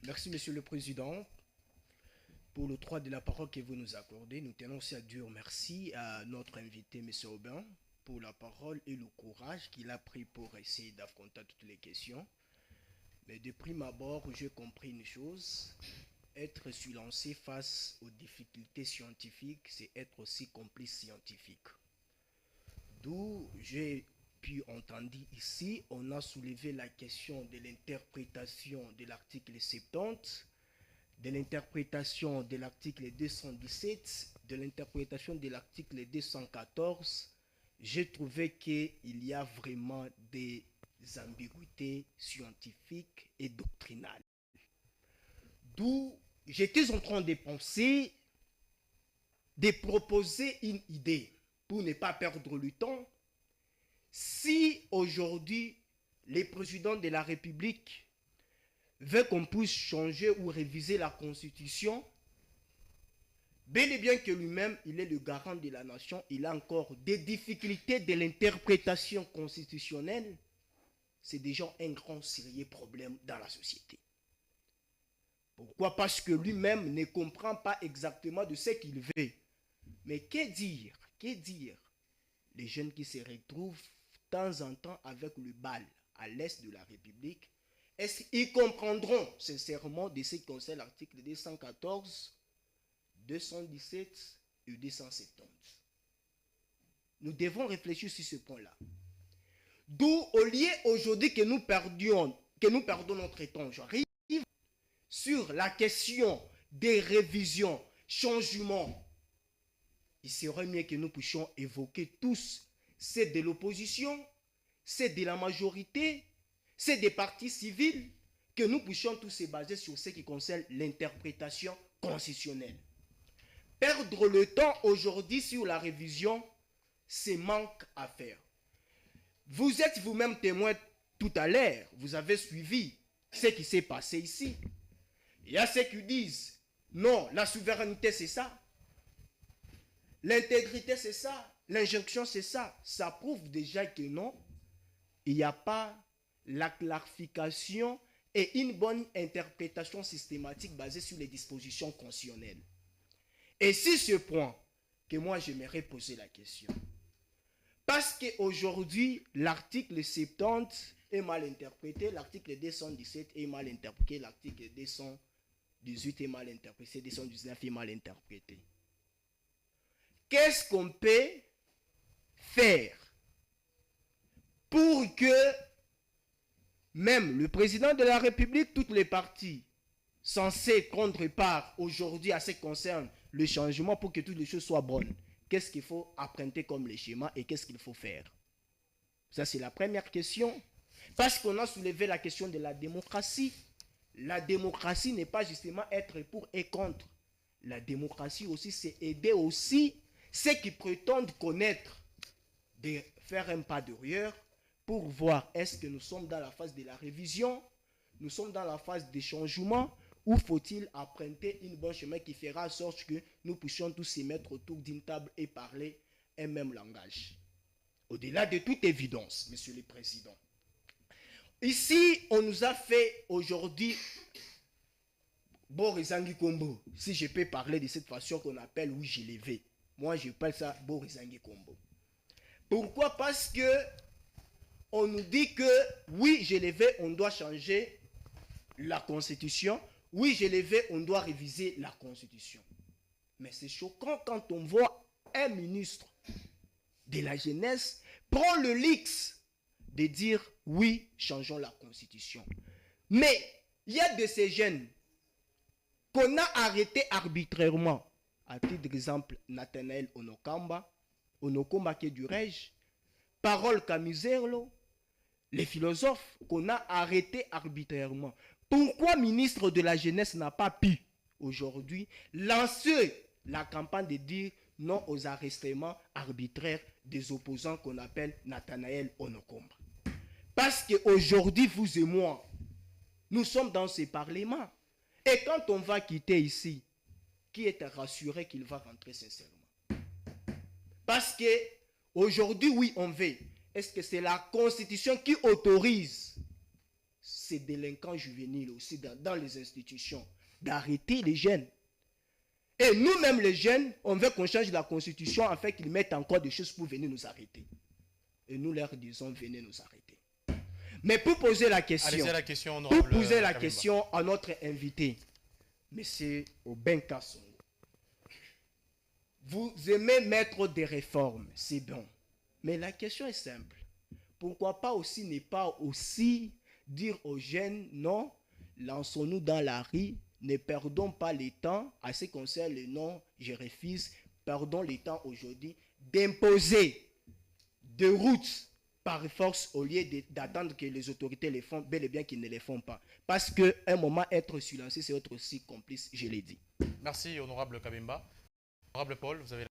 Merci, Monsieur le Président, pour le droit de la parole que vous nous accordez. Nous tenons aussi à dire merci à notre invité, M. Aubin, pour la parole et le courage qu'il a pris pour essayer d'affronter toutes les questions. Mais de prime abord, j'ai compris une chose. Être silencieux face aux difficultés scientifiques, c'est être aussi complice scientifique. D'où j'ai pu entendre ici, on a soulevé la question de l'interprétation de l'article 70, de l'interprétation de l'article 217, de l'interprétation de l'article 214. J'ai trouvé qu'il y a vraiment des ambiguïtés scientifiques et doctrinales. D'où j'étais en train de penser, de proposer une idée pour ne pas perdre le temps. Si aujourd'hui, les présidents de la République veulent qu'on puisse changer ou réviser la Constitution, bel et bien que lui-même, il est le garant de la nation, il a encore des difficultés de l'interprétation constitutionnelle, c'est déjà un grand sérieux problème dans la société. Pourquoi? Parce que lui-même ne comprend pas exactement de ce qu'il veut. Mais que dire les jeunes qui se retrouvent de temps en temps avec le bal à l'est de la République, est-ce qu'ils comprendront sincèrement de ce qui concerne l'article 214, 217 et 270? Nous devons réfléchir sur ce point-là. D'où, au lieu aujourd'hui que nous perdons notre temps, j'arrive sur la question des révisions, changements, il serait mieux que nous puissions évoquer tous, c'est de l'opposition, c'est de la majorité, c'est des partis civils, que nous puissions tous se baser sur ce qui concerne l'interprétation constitutionnelle. Perdre le temps aujourd'hui sur la révision, c'est manque à faire. Vous êtes vous-même témoin tout à l'heure, vous avez suivi ce qui s'est passé ici. Il y a ceux qui disent, non, la souveraineté c'est ça, l'intégrité c'est ça, l'injonction c'est ça. Ça prouve déjà que non, il n'y a pas la clarification et une bonne interprétation systématique basée sur les dispositions constitutionnelles. Et c'est ce point que moi j'aimerais poser la question. Parce qu'aujourd'hui, l'article 70 est mal interprété, l'article 217 est mal interprété, l'article 218 est mal interprété, 219 est mal interprété. Qu'est-ce qu'on peut faire pour que même le président de la République, toutes les parties censées prendre part aujourd'hui à ce qui concerne le changement pour que toutes les choses soient bonnes? Qu'est-ce qu'il faut emprunter comme les schémas et qu'est-ce qu'il faut faire? Ça, c'est la première question. Parce qu'on a soulevé la question de la démocratie. La démocratie n'est pas justement être pour et contre. La démocratie aussi, c'est aider aussi ceux qui prétendent connaître, de faire un pas derrière pour voir est-ce que nous sommes dans la phase de la révision, nous sommes dans la phase des changements, ou faut-il emprunter une bonne chemin qui fera en sorte que nous puissions tous se mettre autour d'une table et parler un même langage? Au-delà de toute évidence, Monsieur le Président, ici, on nous a fait aujourd'hui Boris Angi Kombo, si je peux parler de cette façon qu'on appelle oui, j'ai levé. Moi, je parle ça Boris Angi Kombo. Pourquoi? Parce que on nous dit que oui, j'ai levé, on doit changer la Constitution. Oui, j'ai levé, on doit réviser la Constitution. Mais c'est choquant quand on voit un ministre de la jeunesse prendre le luxe de dire oui, changeons la Constitution. Mais il y a de ces jeunes qu'on a arrêtés arbitrairement. À titre d'exemple, Nathanaël Onokomba qui est du Rège, Parole Camuzerlo, les philosophes qu'on a arrêtés arbitrairement. Pourquoi le ministre de la Jeunesse n'a pas pu aujourd'hui lancer la campagne de dire non aux arrestements arbitraires des opposants qu'on appelle Nathanaël Onokomba? Parce qu'aujourd'hui, vous et moi, nous sommes dans ce parlement. Et quand on va quitter ici, qui est rassuré qu'il va rentrer sincèrement? Parce qu'aujourd'hui, oui, on veut. Est-ce que c'est la Constitution qui autorise ces délinquants juvéniles aussi dans les institutions, d'arrêter les jeunes. Et nous-mêmes les jeunes, on veut qu'on change la constitution afin qu'ils mettent encore des choses pour venir nous arrêter. Et nous leur disons, venez nous arrêter. Mais pour poser la question, à notre invité, M. Aubin Kassongo, vous aimez mettre des réformes, c'est bon. Mais la question est simple. Pourquoi pas aussi ne pas aussi dire aux jeunes, non, lançons-nous dans la rue, ne perdons pas le temps, à ce qui concerne le non, je refuse, perdons le temps aujourd'hui d'imposer des routes par force au lieu d'attendre que les autorités les font, bel et bien qu'ils ne les font pas. Parce qu'à un moment, être silencieux, c'est être aussi complice, je l'ai dit. Merci, honorable Kabemba. Honorable Paul, vous avez